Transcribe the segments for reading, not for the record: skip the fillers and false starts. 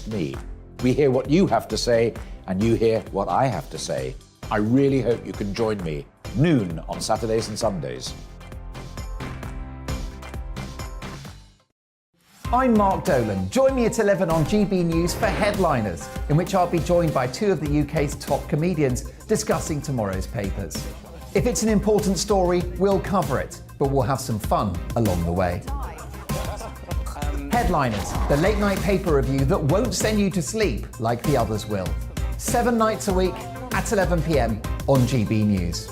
just me. We hear what you have to say, and you hear what I have to say. I really hope you can join me, noon on Saturdays and Sundays. I'm Mark Dolan. Join me at 11 on GB News for Headliners, in which I'll be joined by two of the UK's top comedians discussing tomorrow's papers. If it's an important story, we'll cover it, but we'll have some fun along the way. Headliners, the late-night paper review that won't send you to sleep like the others will. 7 nights a week at 11 p.m. on GB News.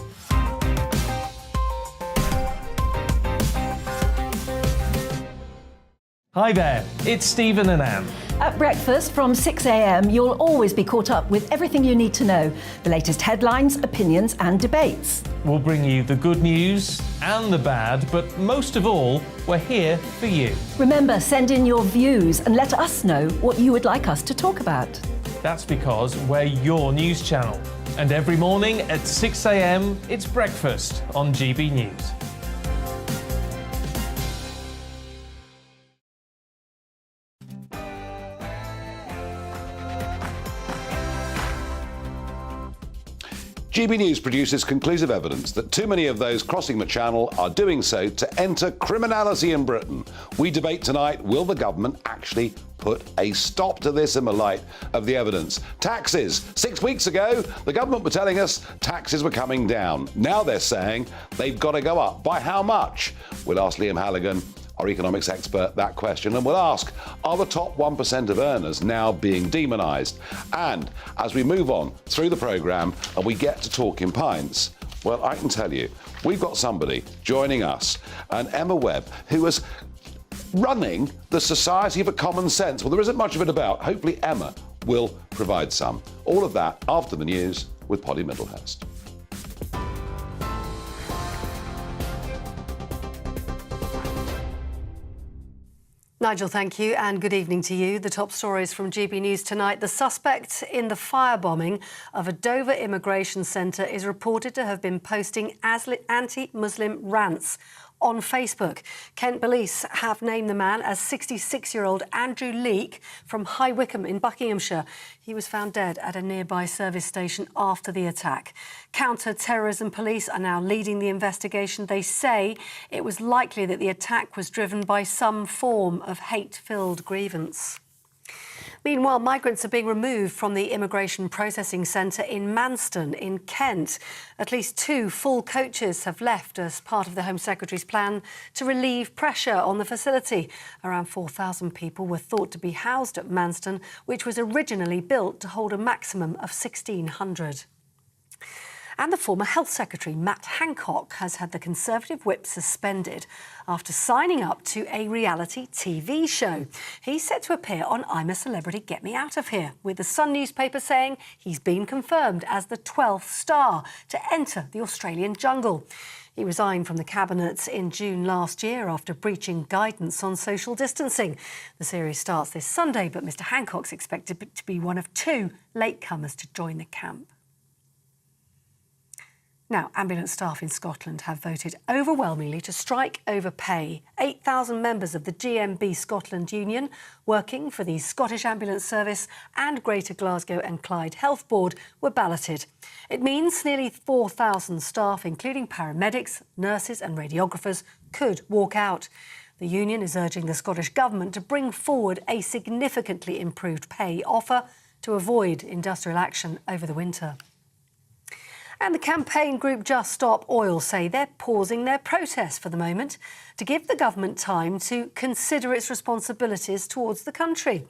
Hi there, it's Stephen and Anne. At breakfast from 6 a.m, you'll always be caught up with everything you need to know, the latest headlines, opinions and debates. We'll bring you the good news and the bad, but most of all, we're here for you. Remember, send in your views and let us know what you would like us to talk about. That's because we're your news channel. And every morning at 6 a.m, it's breakfast on GB News. GB News produces conclusive evidence that too many of those crossing the channel are doing so to enter criminality in Britain. We debate tonight, will the government actually put a stop to this in the light of the evidence? Taxes. 6 weeks ago, the government were telling us taxes were coming down. Now they're saying they've got to go up. By how much? We'll ask Liam Halligan, our economics expert, that question, and we'll ask, are the top 1% of earners now being demonised? And as we move on through the programme and we get to talking pints, well, I can tell you, we've got somebody joining us, and Emma Webb, who is running the Society for Common Sense. Well, there isn't much of it about. Hopefully Emma will provide some. All of that after the news with Poddy Middlehurst. Nigel, thank you, and good evening to you. The top stories from GB News tonight. The suspect in the firebombing of a Dover immigration centre is reported to have been posting anti-Muslim rants on Facebook. Kent police have named the man as 66-year-old Andrew Leake from High Wycombe in Buckinghamshire. He was found dead at a nearby service station after the attack. Counter-terrorism police are now leading the investigation. They say it was likely that the attack was driven by some form of hate-filled grievance. Meanwhile, migrants are being removed from the immigration processing centre in Manston in Kent. At least 2 full coaches have left as part of the Home Secretary's plan to relieve pressure on the facility. Around 4,000 people were thought to be housed at Manston, which was originally built to hold a maximum of 1,600. And the former Health Secretary, Matt Hancock, has had the Conservative whip suspended after signing up to a reality TV show. He's set to appear on I'm a Celebrity, Get Me Out of Here, with the Sun newspaper saying he's been confirmed as the 12th star to enter the Australian jungle. He resigned from the Cabinet in June last year after breaching guidance on social distancing. The series starts this Sunday, but Mr Hancock's expected to be one of 2 latecomers to join the camp. Now, ambulance staff in Scotland have voted overwhelmingly to strike over pay. 8,000 members of the GMB Scotland Union, working for the Scottish Ambulance Service and Greater Glasgow and Clyde Health Board, were balloted. It means nearly 4,000 staff, including paramedics, nurses and radiographers, could walk out. The union is urging the Scottish Government to bring forward a significantly improved pay offer to avoid industrial action over the winter. And the campaign group Just Stop Oil say they're pausing their protest for the moment to give the government time to consider its responsibilities towards the country.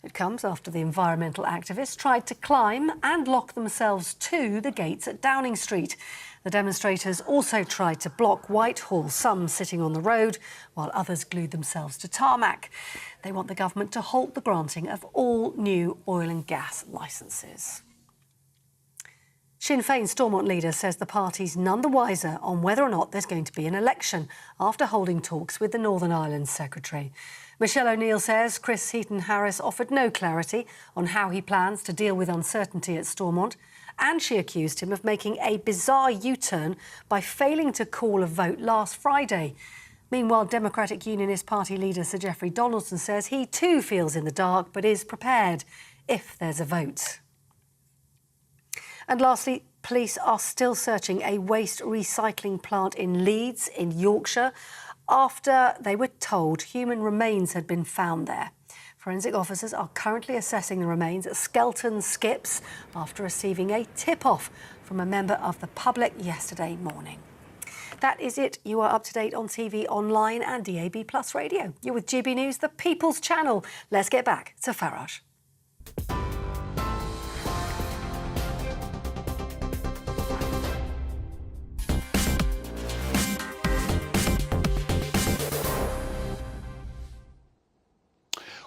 It comes after the environmental activists tried to climb and lock themselves to the gates at Downing Street. The demonstrators also tried to block Whitehall, some sitting on the road, while others glued themselves to tarmac. They want the government to halt the granting of all new oil and gas licences. Sinn Féin Stormont leader says the party's none the wiser on whether or not there's going to be an election after holding talks with the Northern Ireland Secretary. Michelle O'Neill says Chris Heaton-Harris offered no clarity on how he plans to deal with uncertainty at Stormont, and she accused him of making a bizarre U-turn by failing to call a vote last Friday. Meanwhile, Democratic Unionist Party leader Sir Geoffrey Donaldson says he too feels in the dark but is prepared if there's a vote. And lastly, police are still searching a waste recycling plant in Leeds in Yorkshire after they were told human remains had been found there. Forensic officers are currently assessing the remains at Skelton Skips after receiving a tip-off from a member of the public yesterday morning. That is it. You are up to date on TV, online and DAB+ radio. You're with GB News, the People's Channel. Let's get back to Farage.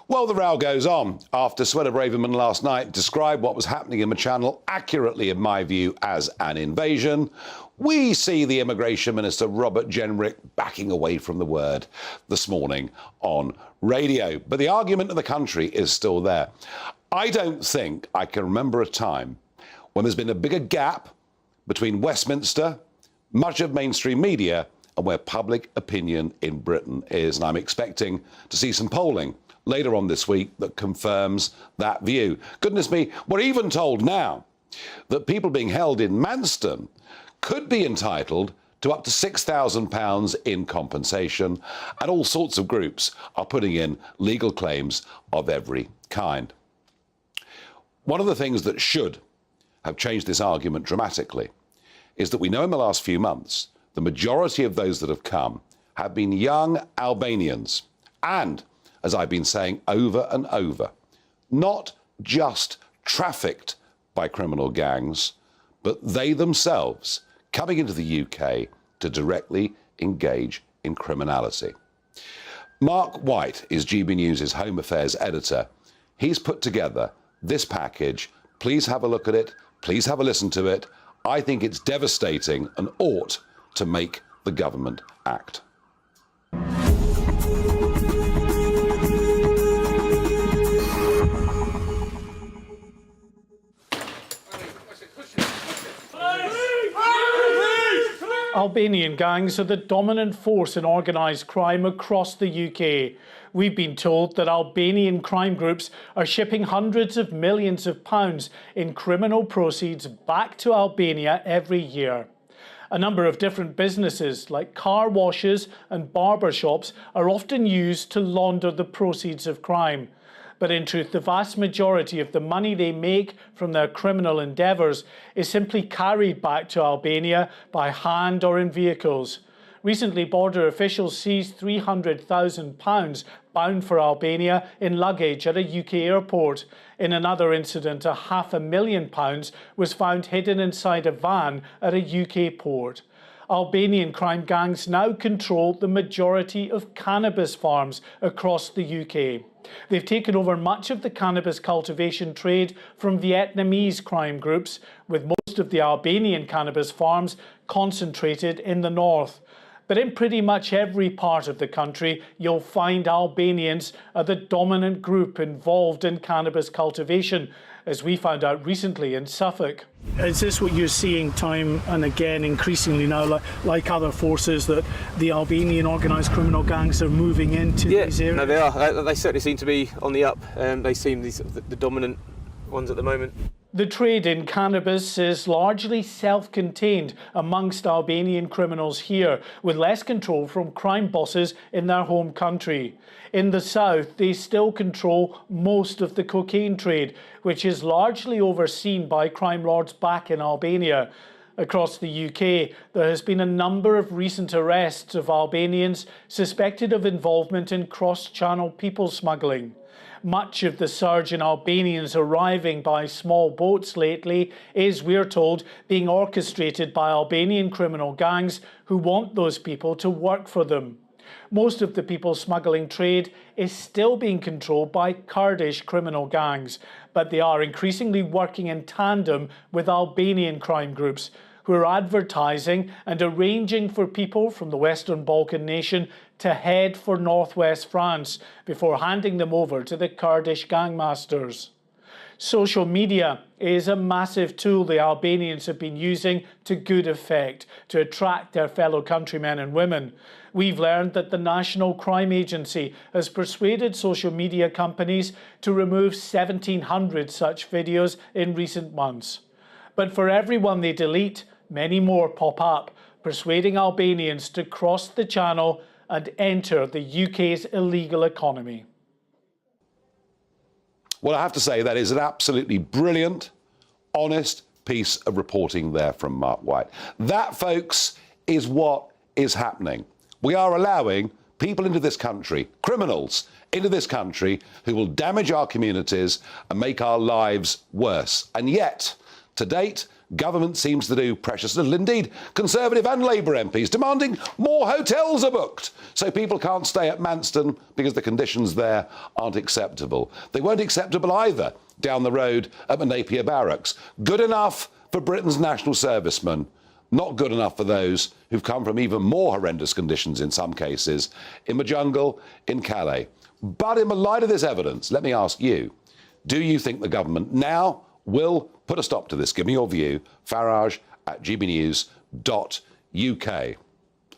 Well, the row goes on after Swedder Braverman last night described what was happening in the Channel accurately, in my view, as an invasion. We see the Immigration Minister, Robert Jenrick, backing away from the word this morning on radio. But the argument of the country is still there. I don't think I can remember a time when there's been a bigger gap between Westminster, much of mainstream media, and where public opinion in Britain is. And I'm expecting to see some polling later on this week that confirms that view. Goodness me, we're even told now that people being held in Manston could be entitled to up to £6,000 in compensation, and all sorts of groups are putting in legal claims of every kind. One of the things that should have changed this argument dramatically is that we know in the last few months the majority of those that have come have been young Albanians, and, as I've been saying over and over, not just trafficked by criminal gangs, but they themselves coming into the UK to directly engage in criminality. Mark White is GB News' Home Affairs editor. He's put together this package. Please have a look at it. Please have a listen to it. I think it's devastating and ought to make the government act. Albanian gangs are the dominant force in organised crime across the UK. We've been told that Albanian crime groups are shipping hundreds of millions of pounds in criminal proceeds back to Albania every year. A number of different businesses, like car washes and barber shops, are often used to launder the proceeds of crime. But in truth, the vast majority of the money they make from their criminal endeavours is simply carried back to Albania by hand or in vehicles. Recently, border officials seized £300,000 bound for Albania in luggage at a UK airport. In another incident, £500,000 was found hidden inside a van at a UK port. Albanian crime gangs now control the majority of cannabis farms across the UK. They've taken over much of the cannabis cultivation trade from Vietnamese crime groups, with most of the Albanian cannabis farms concentrated in the north. But in pretty much every part of the country, you'll find Albanians are the dominant group involved in cannabis cultivation, as we found out recently in Suffolk. Is this what you're seeing time and again increasingly now, like other forces, that the Albanian organised criminal gangs are moving into these areas? No, they are. They certainly seem to be on the up. They seem the dominant ones at the moment. The trade in cannabis is largely self-contained amongst Albanian criminals here, with less control from crime bosses in their home country. In the south, they still control most of the cocaine trade, which is largely overseen by crime lords back in Albania. Across the UK, there has been a number of recent arrests of Albanians suspected of involvement in cross-channel people smuggling. Much of the surge in Albanians arriving by small boats lately is, we're told, being orchestrated by Albanian criminal gangs who want those people to work for them. Most of the people smuggling trade is still being controlled by Kurdish criminal gangs, but they are increasingly working in tandem with Albanian crime groups, who are advertising and arranging for people from the Western Balkan nation to head for northwest France before handing them over to the Kurdish gangmasters. Social media is a massive tool the Albanians have been using to good effect to attract their fellow countrymen and women. We've learned that the National Crime Agency has persuaded social media companies to remove 1,700 such videos in recent months. But for every one they delete, many more pop up, persuading Albanians to cross the channel and enter the UK's illegal economy. Well, I have to say that is an absolutely brilliant, honest piece of reporting there from Mark White. That, folks, is what is happening. We are allowing people into this country, criminals into this country, who will damage our communities and make our lives worse. And yet, to date, government seems to do precious little. Indeed, Conservative and Labour MPs demanding more hotels are booked so people can't stay at Manston because the conditions there aren't acceptable. They weren't acceptable either down the road at the Napier Barracks. Good enough for Britain's national servicemen, not good enough for those who've come from even more horrendous conditions in some cases in the jungle in Calais. But in the light of this evidence, let me ask you, do you think the government now will put a stop to this? Give me your view. Farage at gbnews.uk.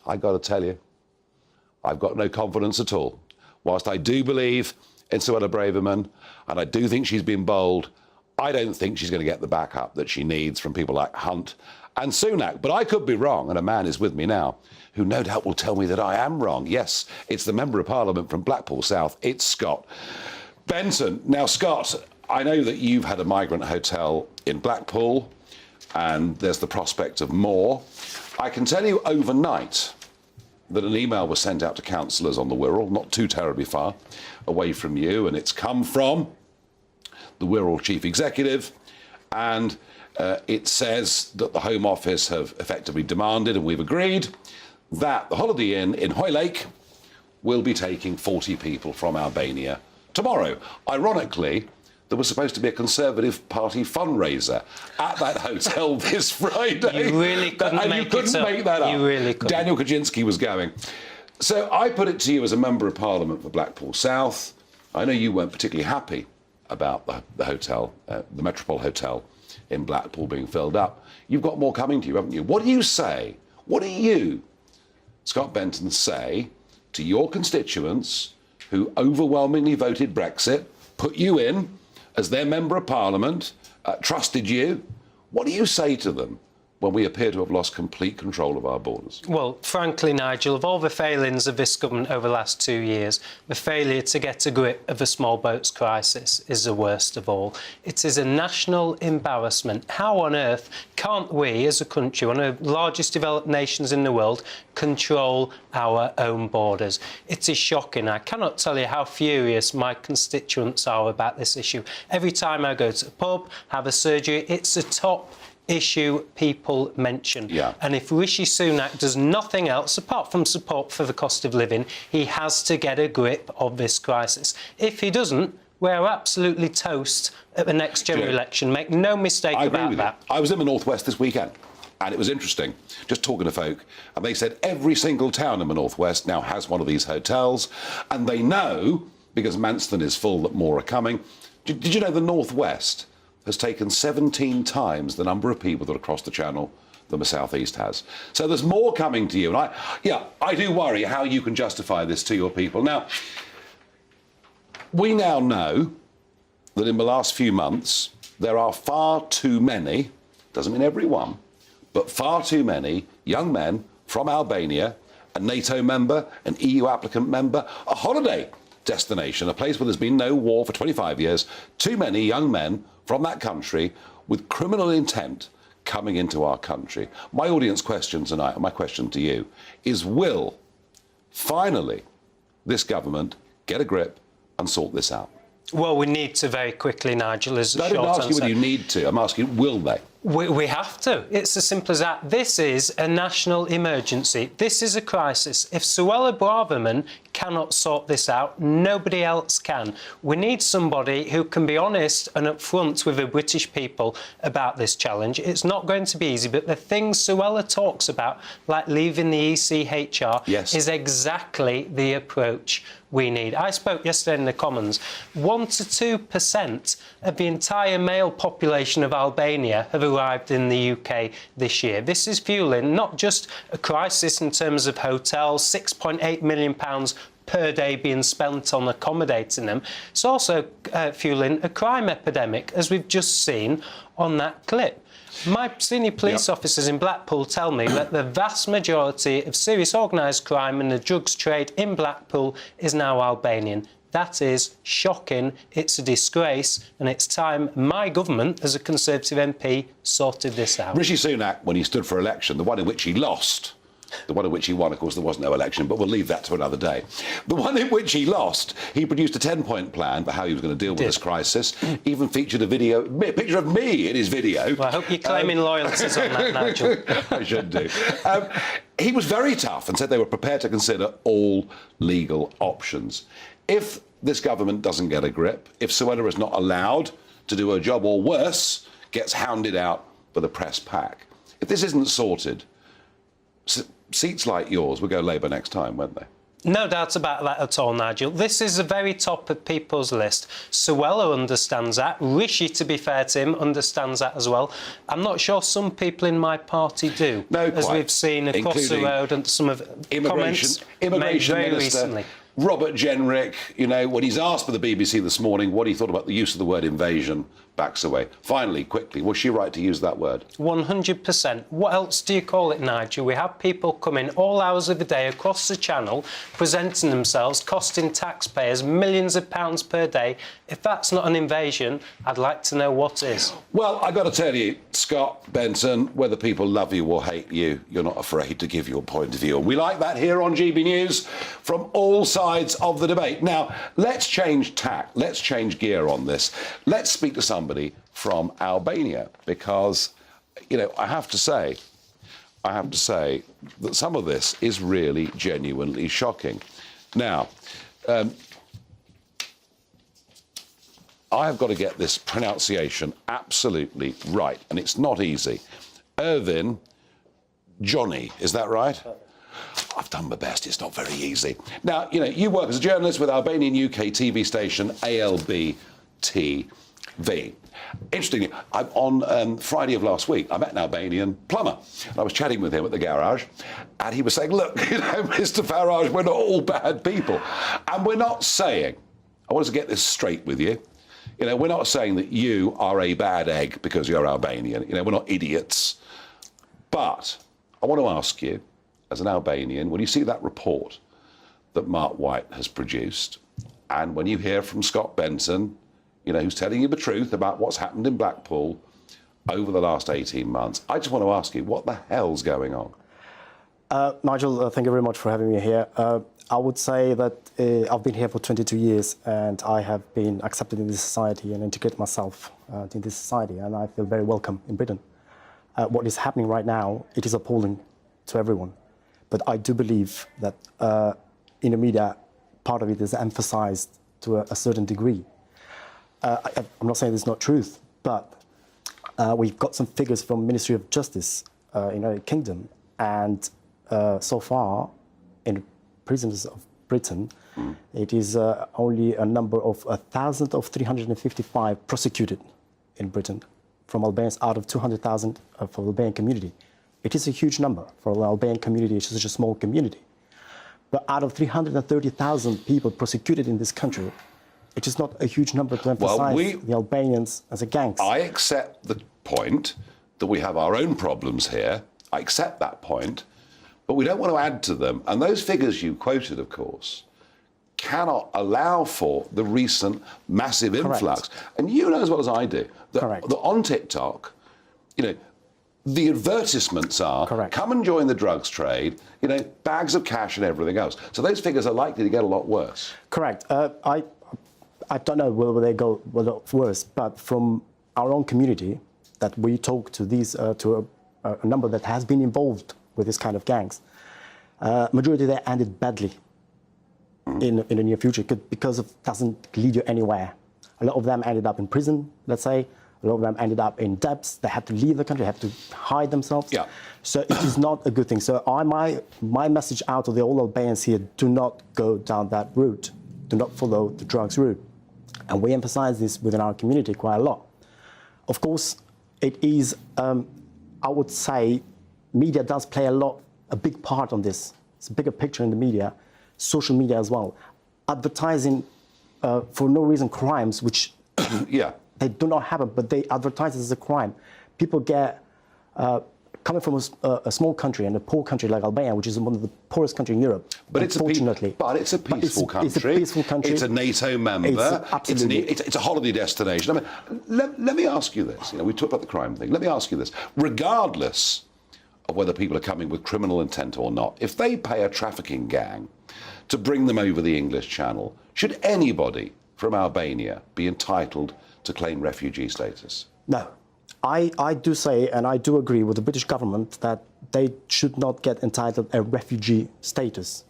I got to tell you, I've got no confidence at all. Whilst I do believe in Suella Braverman, and I do think she's been bold, I don't think she's going to get the backup that she needs from people like Hunt and Sunak. But I could be wrong, and a man is with me now who no doubt will tell me that I am wrong. Yes, it's the Member of Parliament from Blackpool South. It's Scott Benton. Now, Scott, I know that you've had a migrant hotel in Blackpool, and there's the prospect of more. I can tell you overnight that an email was sent out to councillors on the Wirral, not too terribly far away from you, and it's come from the Wirral Chief Executive, and it says that the Home Office have effectively demanded, and we've agreed, that the Holiday Inn in Hoylake will be taking 40 people from Albania tomorrow. Ironically, there was supposed to be a Conservative Party fundraiser at that hotel this Friday. You really couldn't make that up. You really couldn't. Daniel Kaczynski was going. So I put it to you as a Member of Parliament for Blackpool South. I know you weren't particularly happy about the hotel, the Metropole Hotel in Blackpool being filled up. You've got more coming to you, haven't you? What do you say? What do you, Scott Benton, say to your constituents who overwhelmingly voted Brexit, put you in as their Member of Parliament, trusted you? What do you say to them when we appear to have lost complete control of our borders? Well, frankly, Nigel, of all the failings of this government over the last 2 years, the failure to get a grip of the small boats crisis is the worst of all. It is a national embarrassment. How on earth can't we, as a country, one of the largest developed nations in the world, control our own borders? It is shocking. I cannot tell you how furious my constituents are about this issue. Every time I go to a pub, have a surgery, it's a top issue people mention. Yeah. And if Rishi Sunak does nothing else apart from support for the cost of living, he has to get a grip of this crisis. If he doesn't, we're absolutely toast at the next general election. Make no mistake about that. I was in the Northwest this weekend, and it was interesting, just talking to folk, and they said every single town in the Northwest now has one of these hotels, and they know, because Manston is full, that more are coming. Did you know the Northwest has taken 17 times the number of people that across the Channel than the South East has? So there's more coming to you. And I do worry how you can justify this to your people. Now, we now know that in the last few months, there are far too many, doesn't mean everyone, but far too many young men from Albania, a NATO member, an EU applicant member, a holiday destination, a place where there's been no war for 25 years, too many young men from that country with criminal intent coming into our country. My audience question tonight, and my question to you, is will, finally, this government get a grip and sort this out? Well, we need to very quickly, Nigel, as a short answer. I didn't ask you whether you need to. I'm asking, will they? We have to. It's as simple as that. This is a national emergency. This is a crisis. If Suella Braverman cannot sort this out, nobody else can. We need somebody who can be honest and upfront with the British people about this challenge. It's not going to be easy, but the things Suella talks about, like leaving the ECHR, is exactly the approach we need. I spoke yesterday in the Commons. 1 to 2% of the entire male population of Albania have arrived in the UK this year. This is fuelling not just a crisis in terms of hotels, £6.8 million per day being spent on accommodating them. It's also fueling a crime epidemic, as we've just seen on that clip. My senior police officers in Blackpool tell me that the vast majority of serious organised crime and the drugs trade in Blackpool is now Albanian. That is shocking, it's a disgrace, and it's time my government, as a Conservative MP, sorted this out. Rishi Sunak, when he stood for election, the one in which he lost, the one in which he won, of course, there was no election, but we'll leave that to another day. The one in which he lost, he produced a 10-point plan for how he was going to deal with this crisis, even featured a picture of me in his video. Well, I hope you're claiming loyalties on that, Nigel. I should do. He was very tough and said they were prepared to consider all legal options. If this government doesn't get a grip, if Suella is not allowed to do her job, or worse, gets hounded out for the press pack, if this isn't sorted, seats like yours will go Labour next time, won't they? No doubt about that at all, Nigel. This is the very top of people's list. Suella understands that. Rishi, to be fair to him, understands that as well. I'm not sure some people in my party do, as we've seen across the road and some of comments made very recently. Robert Jenrick, you know, when he's asked by the BBC this morning what he thought about the use of the word invasion, backs away. Finally, quickly, was she right to use that word? 100%. What else do you call it, Nigel? We have people coming all hours of the day across the channel, presenting themselves, costing taxpayers millions of pounds per day. If that's not an invasion, I'd like to know what is. Well, I've got to tell you, Scott Benton, whether people love you or hate you, you're not afraid to give your point of view. We like that here on GB News from all sides of the debate. Now, let's change tack. Let's change gear on this. Let's speak to somebody from Albania, because, you know, I have to say that some of this is really genuinely shocking. Now, I have got to get this pronunciation absolutely right, and it's not easy. Ervin Gjonaj, is that right? I've done my best, it's not very easy. Now, you know, you work as a journalist with Albanian UK TV station ALB TV. Interestingly, on Friday of last week, I met an Albanian plumber. And I was chatting with him at the garage, and he was saying, look, you know, Mr. Farage, we're not all bad people. And we're not saying, I want to get this straight with you, you know, we're not saying that you are a bad egg because you're Albanian. You know, we're not idiots. But I want to ask you, as an Albanian, when you see that report that Mark White has produced, and when you hear from Scott Benton, you know, who's telling you the truth about what's happened in Blackpool over the last 18 months, I just want to ask you, what the hell's going on? Nigel, thank you very much for having me here. I would say that I've been here for 22 years and I have been accepted in this society and integrated myself in this society, and I feel very welcome in Britain. What is happening right now, it is appalling to everyone. But I do believe that in the media, part of it is emphasized to a certain degree. I'm not saying this is not truth, but we've got some figures from Ministry of Justice in the United Kingdom, and so far in the prisons of Britain, it is only a number of 1,355 prosecuted in Britain from Albanians out of 200,000 for the Albanian community. It is a huge number for the Albanian community. It's such a small community. But out of 330,000 people prosecuted in this country, it is not a huge number to emphasize the Albanians as a gang. I accept the point that we have our own problems here. I accept that point, but we don't want to add to them. And those figures you quoted, of course, cannot allow for the recent massive influx. And you know as well as I do that on TikTok, you know, the advertisements are, come and join the drugs trade, you know, bags of cash and everything else. So those figures are likely to get a lot worse. Correct. I don't know whether they go a lot worse, but from our own community, that we talk to these, to a number that has been involved with this kind of gangs, majority of them ended badly in the near future because it doesn't lead you anywhere. A lot of them ended up in prison, let's say. A lot of them ended up in debts. They had to leave the country, have to hide themselves. Yeah. So it is not a good thing. So my message out to the all Albanians here, do not go down that route. Do not follow the drugs route. And we emphasize this within our community quite a lot. Of course, it is, I would say, media does play a big part on this. It's a bigger picture in the media, social media as well. Advertising for no reason crimes, which they do not happen, but they advertise it as a crime. People get, coming from a small country and a poor country like Albania, which is one of the poorest countries in Europe, but it's a peaceful country. It's a peaceful country. It's a NATO member. Absolutely. It's a holiday destination. I mean, let me ask you this. You know, we talked about the crime thing. Let me ask you this. Regardless of whether people are coming with criminal intent or not, if they pay a trafficking gang to bring them over the English Channel, should anybody from Albania be entitled to claim refugee status? No. I do say, and I do agree with the British government, that they should not get entitled a refugee status.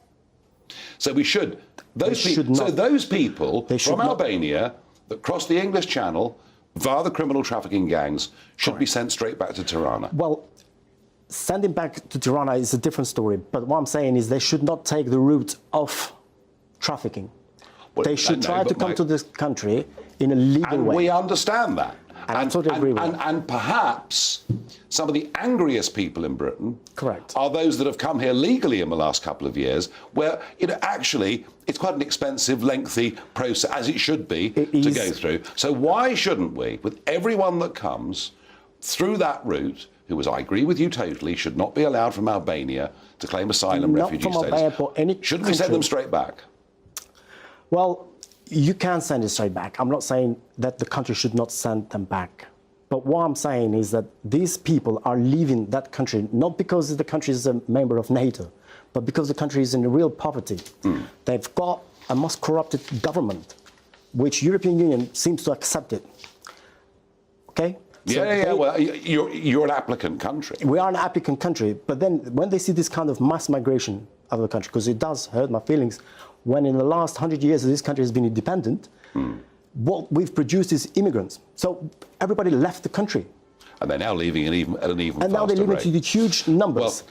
So we should. Those people from Albania that cross the English Channel via the criminal trafficking gangs should be sent straight back to Tirana. Well, sending back to Tirana is a different story. But what I'm saying is they should not take the route of trafficking. Well, they should try to come to this country in a legal way. And we understand that. And I totally agree with and perhaps some of the angriest people in Britain are those that have come here legally in the last couple of years, where, you know, actually it's quite an expensive, lengthy process, as it should be, to go through. So why shouldn't we, with everyone that comes through that route, who, as I agree with you totally, should not be allowed from Albania to claim asylum, refugee status, shouldn't we send them straight back? Well, you can send it straight back. I'm not saying that the country should not send them back. But what I'm saying is that these people are leaving that country, not because the country is a member of NATO, but because the country is in real poverty. They've got a most corrupted government, which European Union seems to accept it. Okay? Well, you're an applicant country. We are an applicant country, but then when they see this kind of mass migration out of the country, because it does hurt my feelings, when in the last 100 years this country has been independent, what we've produced is immigrants. So everybody left the country. And they're now leaving at an even faster rate. And now they're leaving to the huge numbers.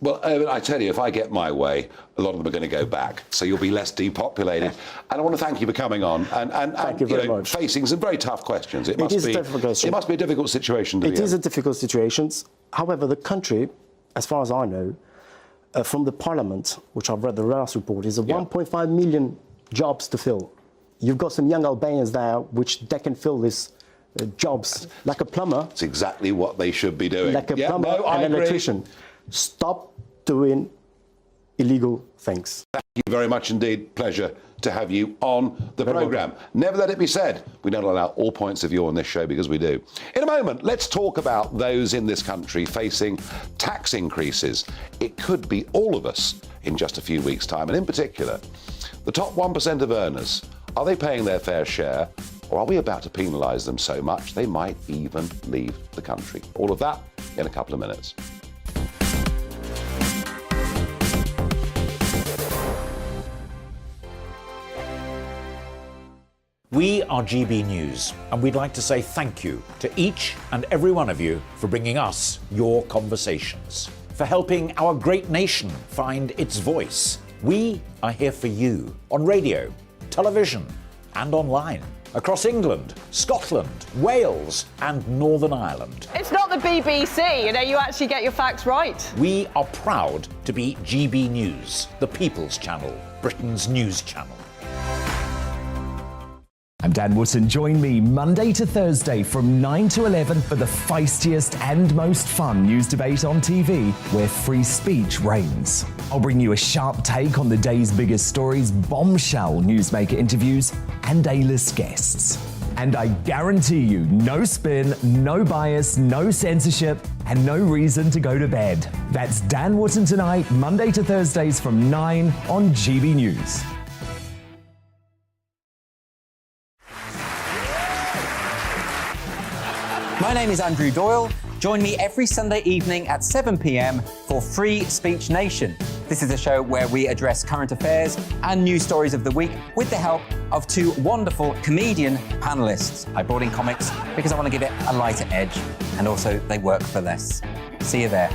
Well, I tell you, if I get my way, a lot of them are going to go back. So you'll be less depopulated. And I want to thank you for coming on and thank you very much. Facing some very tough questions. It is a difficult question. It must be a difficult situation to be in. It is a difficult situation. However, the country, as far as I know, from the Parliament, which I've read the last report, is 1.5 million jobs to fill. You've got some young Albanians there, which they can fill these jobs, like a plumber. It's exactly what they should be doing. Like a plumber and an electrician. Stop doing illegal things. Thank you very much indeed. Pleasure to have you on the programme. Never let it be said, we don't allow all points of view on this show, because we do. In a moment, let's talk about those in this country facing tax increases. It could be all of us in just a few weeks' time, and in particular, the top 1% of earners. Are they paying their fair share, or are we about to penalise them so much they might even leave the country? All of that in a couple of minutes. We are GB News, and we'd like to say thank you to each and every one of you for bringing us your conversations, for helping our great nation find its voice. We are here for you on radio, television, and online, across England, Scotland, Wales, and Northern Ireland. It's not the BBC, you actually get your facts right. We are proud to be GB News, the People's Channel, Britain's news channel. I'm Dan Wootton. Join me Monday to Thursday from 9 to 11 for the feistiest and most fun news debate on TV, where free speech reigns. I'll bring you a sharp take on the day's biggest stories, bombshell newsmaker interviews, and A-list guests. And I guarantee you, no spin, no bias, no censorship, and no reason to go to bed. That's Dan Wootton Tonight, Monday to Thursdays from 9 on GB News. My name is Andrew Doyle. Join me every Sunday evening at 7 p.m. for Free Speech Nation. This is a show where we address current affairs and news stories of the week with the help of two wonderful comedian panellists. I brought in comics because I want to give it a lighter edge, and also they work for less. See you there.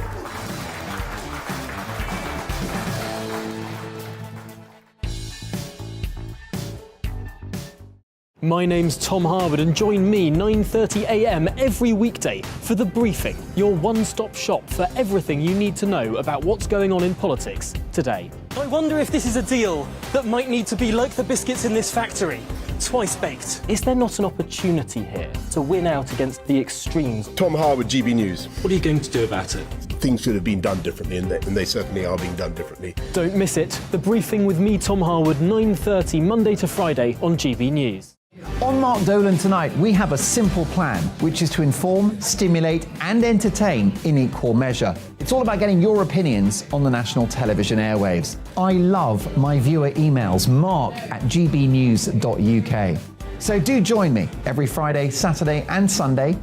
My name's Tom Harwood, and join me 9:30 a.m. every weekday for The Briefing, your one-stop shop for everything you need to know about what's going on in politics today. I wonder if this is a deal that might need to be like the biscuits in this factory, twice baked. Is there not an opportunity here to win out against the extremes? Tom Harwood, GB News. What are you going to do about it? Things should have been done differently, and they certainly are being done differently. Don't miss it. The Briefing with me, Tom Harwood, 9:30 Monday to Friday on GB News. On Mark Dolan tonight, we have a simple plan, which is to inform, stimulate and entertain in equal measure. It's all about getting your opinions on the national television airwaves. I love my viewer emails, mark@gbnews.uk. So do join me every Friday, Saturday and Sunday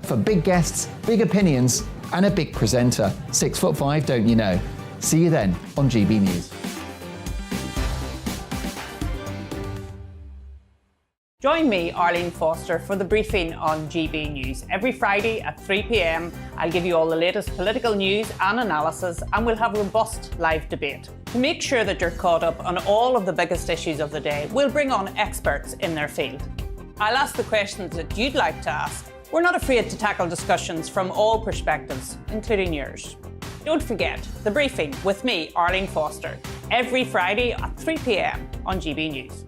for big guests, big opinions and a big presenter. 6'5", don't you know? See you then on GB News. Join me, Arlene Foster, for The Briefing on GB News. Every Friday at 3 p.m, I'll give you all the latest political news and analysis, and we'll have robust live debate. To make sure that you're caught up on all of the biggest issues of the day, we'll bring on experts in their field. I'll ask the questions that you'd like to ask. We're not afraid to tackle discussions from all perspectives, including yours. Don't forget, The Briefing with me, Arlene Foster, every Friday at 3 p.m. on GB News.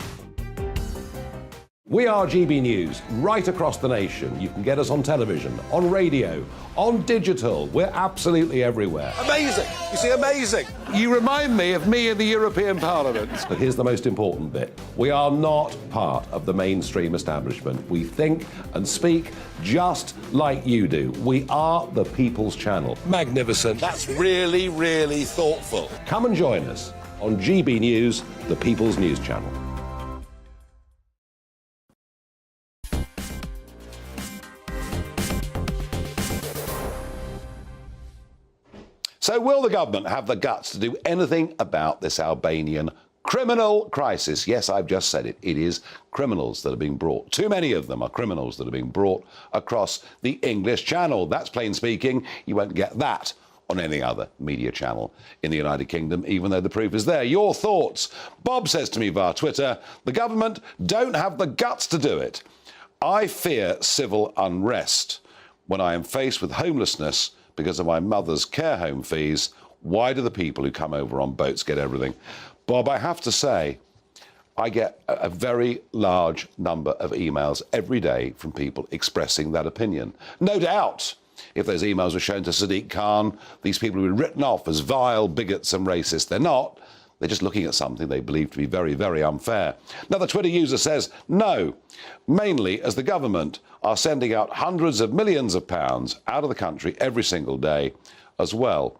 We are GB News, right across the nation. You can get us on television, on radio, on digital. We're absolutely everywhere. Amazing! You see, amazing! You remind me of me in the European Parliament. But here's the most important bit. We are not part of the mainstream establishment. We think and speak just like you do. We are the People's Channel. Magnificent. That's really, really thoughtful. Come and join us on GB News, the People's News Channel. So will the government have the guts to do anything about this Albanian criminal crisis? Yes, I've just said it. It is criminals that are being brought. Too many of them are criminals that are being brought across the English Channel. That's plain speaking. You won't get that on any other media channel in the United Kingdom, even though the proof is there. Your thoughts? Bob says to me via Twitter, the government don't have the guts to do it. I fear civil unrest. When I am faced with homelessness because of my mother's care home fees, why do the people who come over on boats get everything? Bob, I have to say, I get a very large number of emails every day from people expressing that opinion. No doubt, if those emails were shown to Sadiq Khan, these people would be written off as vile bigots and racists. They're not. They're just looking at something they believe to be very, very unfair. Another Twitter user says, no, mainly as the government are sending out hundreds of millions of pounds out of the country every single day, as well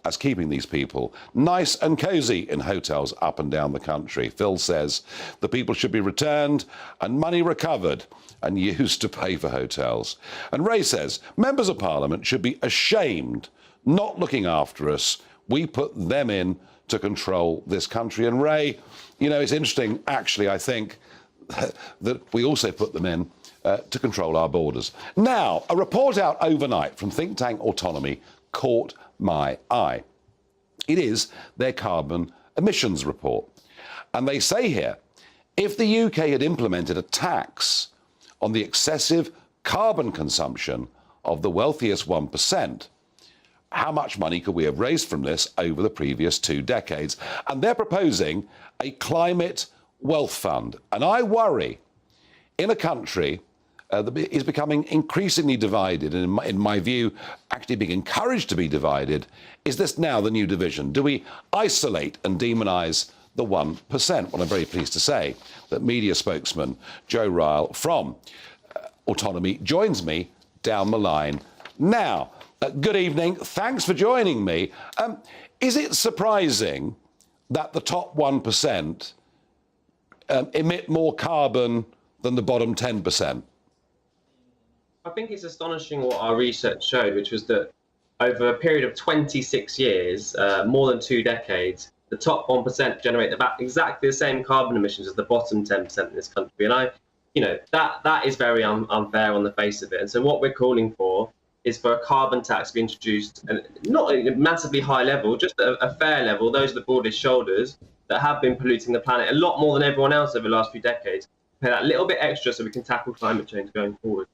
as keeping these people nice and cosy in hotels up and down the country. Phil says the people should be returned and money recovered and used to pay for hotels. And Ray says members of Parliament should be ashamed not looking after us. We put them in to control this country. And Ray, you know, it's interesting, actually, I think, that we also put them in to control our borders. Now, a report out overnight from think tank Autonomy caught my eye. It is their carbon emissions report. And they say here, if the UK had implemented a tax on the excessive carbon consumption of the wealthiest 1%, how much money could we have raised from this over the previous 2 decades? And they're proposing a climate wealth fund. And I worry, in a country that is becoming increasingly divided, and in my view, actually being encouraged to be divided, is this now the new division? Do we isolate and demonise the 1%? Well, I'm very pleased to say that media spokesman Joe Ryle from Autonomy joins me down the line now. Good evening. Thanks for joining me. Is it surprising that the top 1% emit more carbon than the bottom 10%? I think it's astonishing what our research showed, which was that over a period of 26 years, more than 2 decades, the top 1% generate about exactly the same carbon emissions as the bottom 10% in this country. And that is very unfair on the face of it. And so what we're calling for is for a carbon tax to be introduced, and not at a massively high level, just a fair level, those are the broadest shoulders that have been polluting the planet a lot more than everyone else over the last few decades, pay that little bit extra so we can tackle climate change going forward.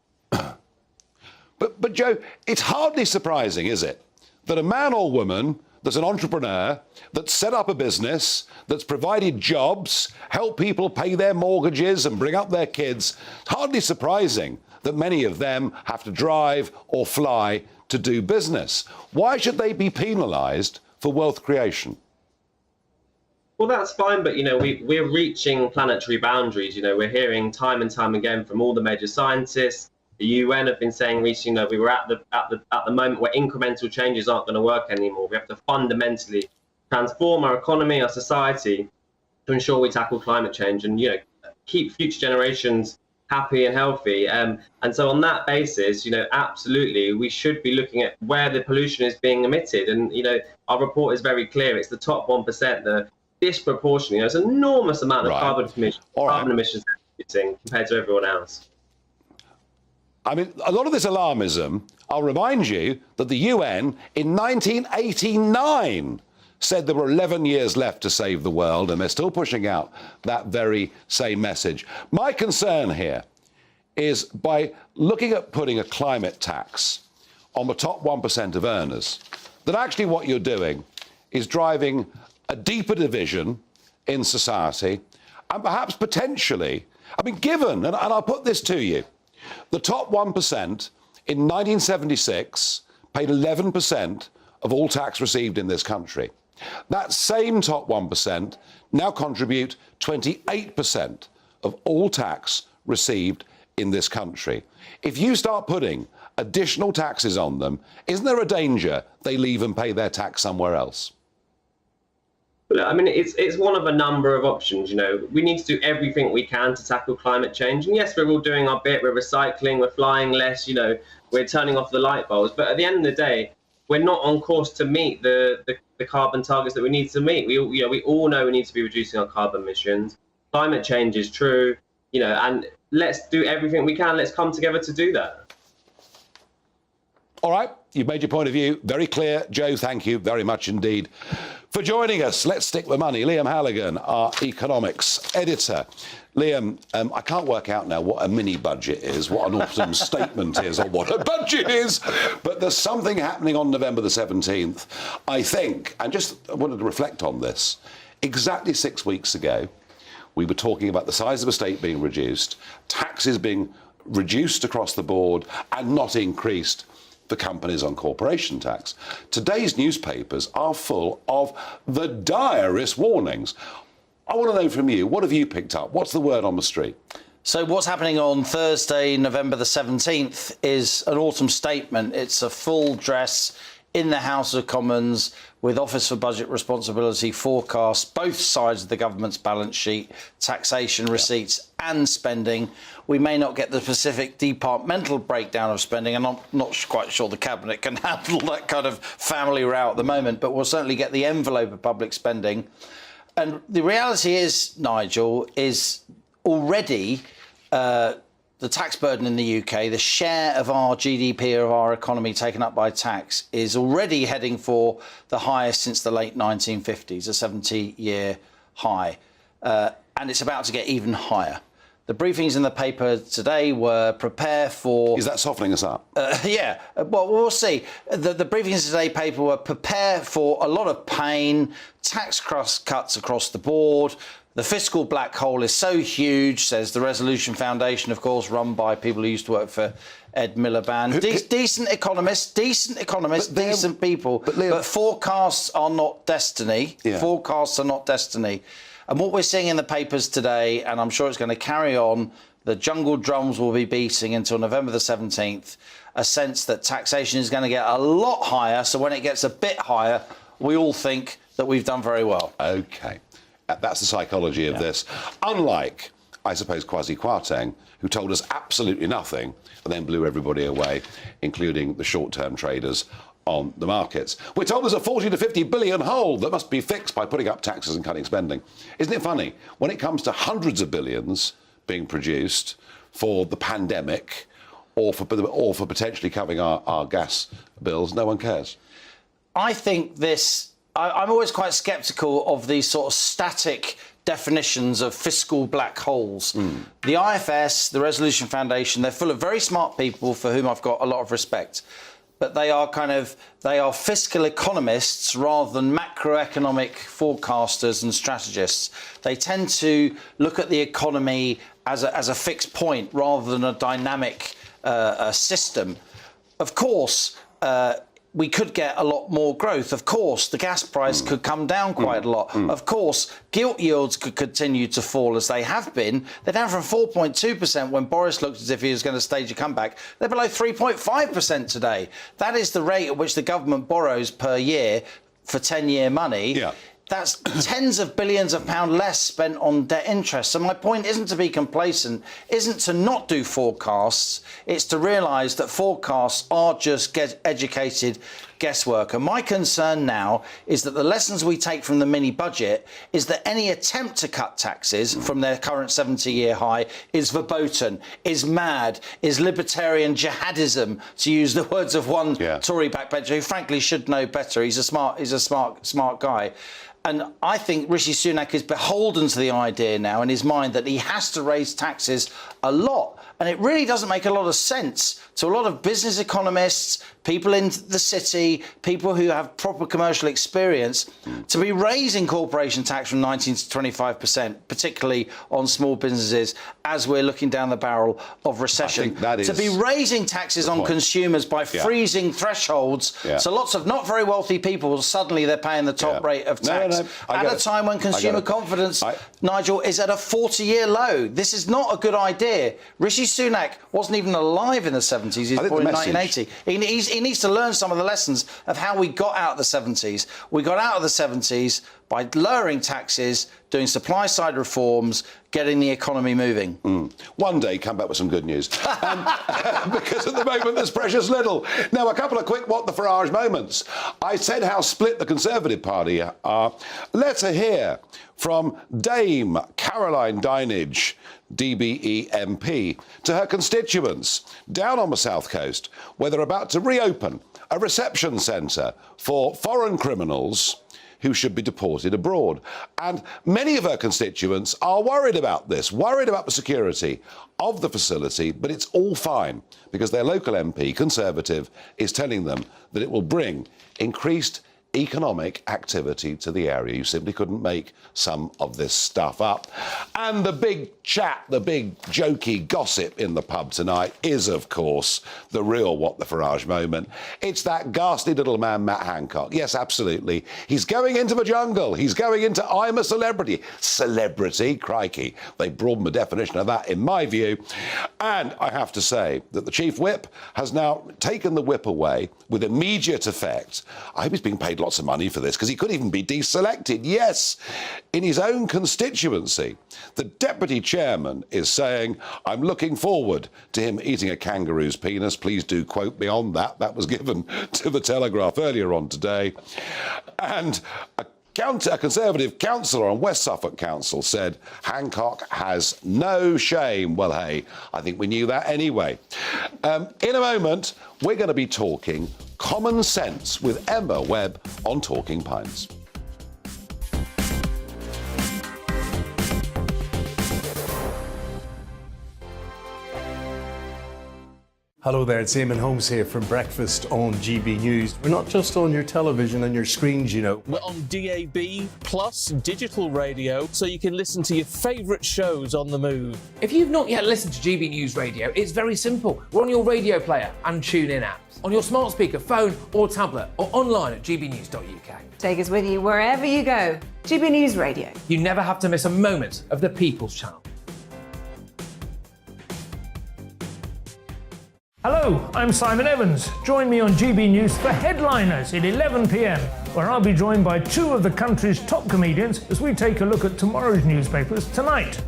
But Joe, it's hardly surprising, is it, that a man or woman that's an entrepreneur, that's set up a business, that's provided jobs, helped people pay their mortgages and bring up their kids, it's hardly surprising that many of them have to drive or fly to do business. Why should they be penalised for wealth creation? Well, that's fine, but, we're reaching planetary boundaries. We're hearing time and time again from all the major scientists. The UN have been saying recently, we were at the moment where incremental changes aren't going to work anymore. We have to fundamentally transform our economy, our society, to ensure we tackle climate change and, keep future generations happy and healthy. And so on that basis, absolutely, we should be looking at where the pollution is being emitted. And, our report is very clear. It's the top 1%, the disproportionately, it's an enormous amount of carbon emissions compared to everyone else. I mean, a lot of this alarmism, I'll remind you that the UN in 1989 said there were 11 years left to save the world, and they're still pushing out that very same message. My concern here is by looking at putting a climate tax on the top 1% of earners, that actually what you're doing is driving a deeper division in society and perhaps potentially, given, and I'll put this to you, the top 1% in 1976 paid 11% of all tax received in this country. That same top 1% now contribute 28% of all tax received in this country. If you start putting additional taxes on them, isn't there a danger they leave and pay their tax somewhere else? It's one of a number of options. We need to do everything we can to tackle climate change. And yes, we're all doing our bit. We're recycling, we're flying less, we're turning off the light bulbs. But at the end of the day, we're not on course to meet the carbon targets that we need to meet. We all know we need to be reducing our carbon emissions. Climate change is true, and let's do everything we can. Let's come together to do that. All right, you've made your point of view very clear. Joe, thank you very much indeed for joining us. Let's stick with money. Liam Halligan, our economics editor. Liam, I can't work out now what a mini budget is, what an autumn statement is, or what a budget is, but there's something happening on November the 17th, I think, and I wanted to reflect on this. Exactly 6 weeks ago, we were talking about the size of a state being reduced, taxes being reduced across the board and not increased for companies on corporation tax. Today's newspapers are full of the direst warnings. I want to know from you, what have you picked up? What's the word on the street? So what's happening on Thursday, November the 17th, is an autumn statement. It's a full dress in the House of Commons with Office for Budget Responsibility forecasts, both sides of the government's balance sheet, taxation, receipts and spending. We may not get the specific departmental breakdown of spending, and I'm not quite sure the Cabinet can handle that kind of family row at the moment, but we'll certainly get the envelope of public spending. And the reality is, Nigel, is already the tax burden in the UK, the share of our GDP, of our economy taken up by tax, is already heading for the highest since the late 1950s, a 70-year high. And it's about to get even higher. The briefings in the paper today were prepare for... Is that softening us up? Yeah, well, we'll see. The briefings today paper were prepare for a lot of pain, tax cuts across the board. The fiscal black hole is so huge, says the Resolution Foundation, of course, run by people who used to work for Ed Miliband. Decent economists, decent people, but forecasts are not destiny. Yeah. Forecasts are not destiny. And what we're seeing in the papers today, and I'm sure it's going to carry on, the jungle drums will be beating until November the 17th, a sense that taxation is going to get a lot higher. So when it gets a bit higher, we all think that we've done very well. OK. That's the psychology of this. Unlike, I suppose, Kwasi Kwarteng, who told us absolutely nothing and then blew everybody away, including the short-term traders on the markets. We're told there's a 40 to 50 billion hole that must be fixed by putting up taxes and cutting spending. Isn't it funny? When it comes to hundreds of billions being produced for the pandemic or for potentially covering our gas bills, no one cares. I think I'm always quite sceptical of these sort of static definitions of fiscal black holes. The IFS, the Resolution Foundation, they're full of very smart people for whom I've got a lot of respect. But they are fiscal economists rather than macroeconomic forecasters and strategists. They tend to look at the economy as a fixed point rather than a dynamic system. Of course, we could get a lot more growth. Of course, the gas price could come down quite a lot. Of course, gilt yields could continue to fall as they have been. They're down from 4.2% when Boris looked as if he was going to stage a comeback. They're below 3.5% today. That is the rate at which the government borrows per year for 10-year money. Yeah. That's tens of billions of pounds less spent on debt interest. So my point isn't to be complacent, isn't to not do forecasts, it's to realise that forecasts are just educated guesswork. And my concern now is that the lessons we take from the mini budget is that any attempt to cut taxes from their current 70-year high is verboten, is mad, is libertarian jihadism, to use the words of one Tory backbencher who frankly should know better. He's a smart guy. And I think Rishi Sunak is beholden to the idea now in his mind that he has to raise taxes a lot. And it really doesn't make a lot of sense to a lot of business economists, people in the city, people who have proper commercial experience, to be raising corporation tax from 19 to 25%, particularly on small businesses, as we're looking down the barrel of recession. To be raising taxes on consumers by freezing thresholds, so lots of not very wealthy people, suddenly they're paying the top rate of tax. At a time when consumer confidence, Nigel, is at a 40-year low. This is not a good idea. Rishi Sunak wasn't even alive in the 70s. He was born in 1980. He needs to learn some of the lessons of how we got out of the 70s. We got out of the 70s by lowering taxes, doing supply-side reforms, getting the economy moving. One day, come back with some good news. Because at the moment, there's precious little. Now, a couple of quick What the Farage moments. I said how split the Conservative Party are. Let's hear from Dame Caroline Dinenage, DBE MP, to her constituents down on the South Coast, where they're about to reopen a reception centre for foreign criminals who should be deported abroad. And many of her constituents are worried about this, worried about the security of the facility, but it's all fine because their local MP, Conservative, is telling them that it will bring increased economic activity to the area. You simply couldn't make some of this stuff up. And the big chat, the big jokey gossip in the pub tonight is, of course, the real What the Farage moment. It's that ghastly little man, Matt Hancock. Yes, absolutely. He's going into the jungle. He's going into I'm a celebrity. Celebrity, crikey. They broadened the definition of that, in my view. And I have to say that the Chief Whip has now taken the whip away with immediate effect. I hope he's being paid lots of money for this, because he could even be deselected. Yes, in his own constituency, the deputy chairman is saying, I'm looking forward to him eating a kangaroo's penis. Please do quote me on that. That was given to the Telegraph earlier on today. And a Conservative councillor on West Suffolk Council said Hancock has no shame. Well, hey, I think we knew that anyway. In a moment, we're going to be talking common sense with Emma Webb on Talking Pints. Hello there, it's Eamon Holmes here from Breakfast on GB News. We're not just on your television and your screens, you know. We're on DAB plus digital radio, so you can listen to your favourite shows on the move. If you've not yet listened to GB News Radio, it's very simple. We're on your radio player and TuneIn apps, on your smart speaker, phone or tablet, or online at gbnews.uk. Take us with you wherever you go. GB News Radio. You never have to miss a moment of the People's Channel. Hello, I'm Simon Evans. Join me on GB News for Headliners at 11 p.m, where I'll be joined by two of the country's top comedians as we take a look at tomorrow's newspapers tonight.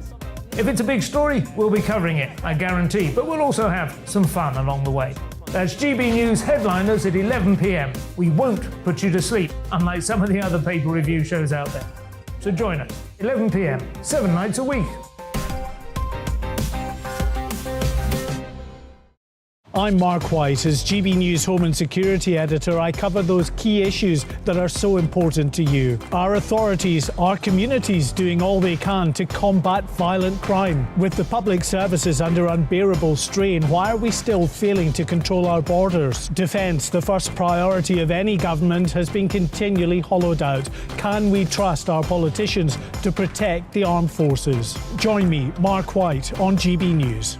If it's a big story, we'll be covering it, I guarantee, but we'll also have some fun along the way. That's GB News Headliners at 11 p.m. We won't put you to sleep, unlike some of the other paper review shows out there. So join us, 11 p.m, 7 nights a week. I'm Mark White. As GB News Home and Security Editor, I cover those key issues that are so important to you. Our authorities, our communities doing all they can to combat violent crime. With the public services under unbearable strain, why are we still failing to control our borders? Defence, the first priority of any government, has been continually hollowed out. Can we trust our politicians to protect the armed forces? Join me, Mark White, on GB News.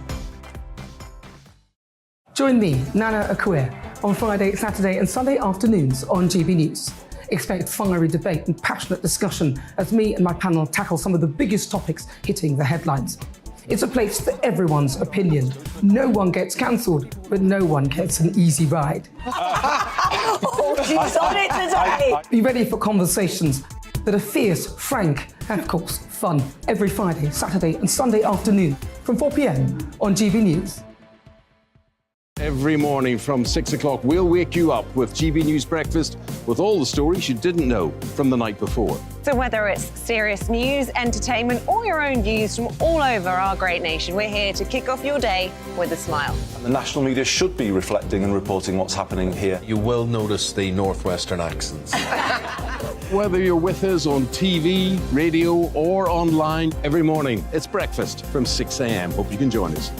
Join me, Nana Akue, on Friday, Saturday and Sunday afternoons on GB News. Expect fiery debate and passionate discussion as me and my panel tackle some of the biggest topics hitting the headlines. It's a place for everyone's opinion. No one gets cancelled, but no one gets an easy ride. Oh, she's on it today. Be ready for conversations that are fierce, frank, and of course, fun. Every Friday, Saturday and Sunday afternoon from 4 p.m. on GB News. Every morning from 6 o'clock, we'll wake you up with GB News Breakfast with all the stories you didn't know from the night before. So whether it's serious news, entertainment, or your own views from all over our great nation, we're here to kick off your day with a smile. And the national media should be reflecting and reporting what's happening here. You will notice the northwestern accents. Whether you're with us on TV, radio, or online, every morning, it's breakfast from 6 a.m. Hope you can join us.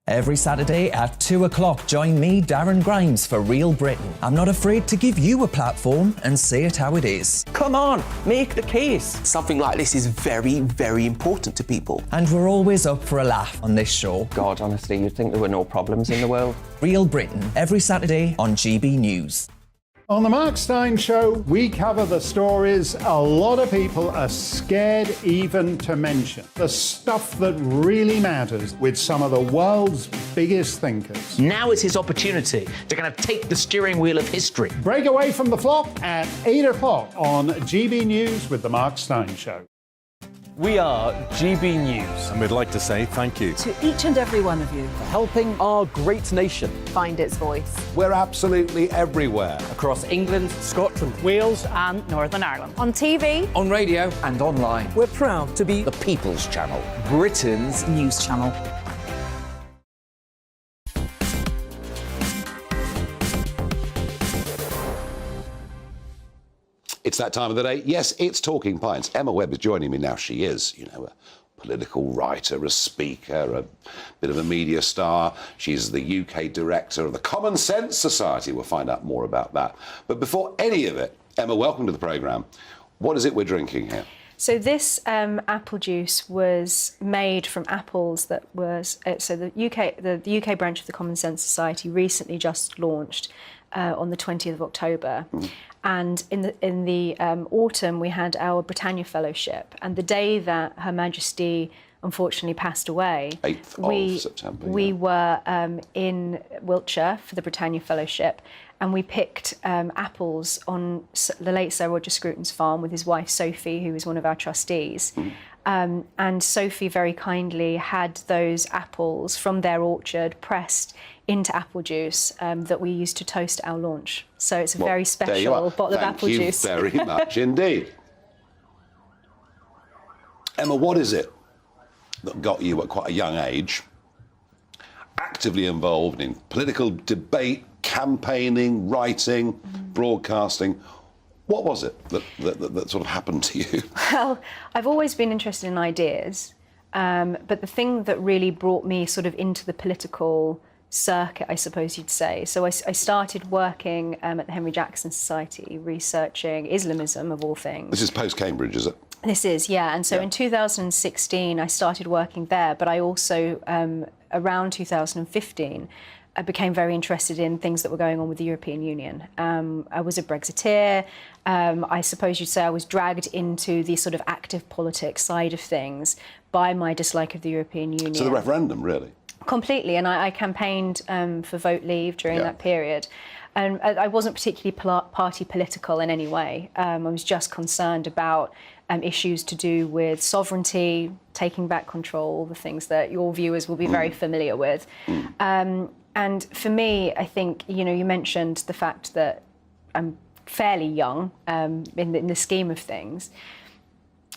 Every Saturday at 2 o'clock, join me, Darren Grimes, for Real Britain. I'm not afraid to give you a platform and say it how it is. Come on, make the case. Something like this is very, very important to people. And we're always up for a laugh on this show. God, honestly, you'd think there were no problems in the world. Real Britain, every Saturday on GB News. On the Mark Steyn Show, we cover the stories a lot of people are scared even to mention. The stuff that really matters with some of the world's biggest thinkers. Now is his opportunity to kind of take the steering wheel of history. Break away from the flop at 8 o'clock on GB News with the Mark Steyn Show. We are GB News. And we'd like to say thank you To each and every one of you. for helping our great nation Find its voice. We're absolutely everywhere. Across England, Scotland, Wales and Northern Ireland. On TV, on radio, And online. we're proud to be the People's Channel. Britain's news channel. It's that time of the day. Yes, it's Talking Pints. Emma Webb is joining me now. She is, a political writer, a speaker, a bit of a media star. She's the UK director of the Common Sense Society. We'll find out more about that. But before any of it, Emma, welcome to the programme. What is it we're drinking here? So this apple juice was made from apples that was so the UK branch of the Common Sense Society recently just launched on the 20th of October. And in the autumn, we had our Britannia Fellowship. And the day that Her Majesty unfortunately passed away, 8th of September. We were in Wiltshire for the Britannia Fellowship, and we picked apples on the late Sir Roger Scruton's farm with his wife Sophie, who was one of our trustees. And Sophie very kindly had those apples from their orchard pressed into apple juice that we used to toast at our launch. So it's a very special bottle of apple juice. Thank you very much indeed. Emma, what is it that got you at quite a young age actively involved in political debate, campaigning, writing, broadcasting? What was it that sort of happened to you? Well, I've always been interested in ideas, but the thing that really brought me sort of into the political circuit, I suppose you'd say. So I started working at the Henry Jackson Society, researching Islamism, of all things. This is post-Cambridge, is it? This is, yeah. And so in 2016, I started working there, but I also, around 2015, I became very interested in things that were going on with the European Union. I was a Brexiteer. I suppose you'd say I was dragged into the sort of active politics side of things by my dislike of the European Union. So the referendum, really? Completely, and I campaigned for vote leave during that period. And I wasn't particularly party political in any way. I was just concerned about issues to do with sovereignty, taking back control, the things that your viewers will be very familiar with. And for me, I think, you mentioned the fact that I'm fairly young in the scheme of things.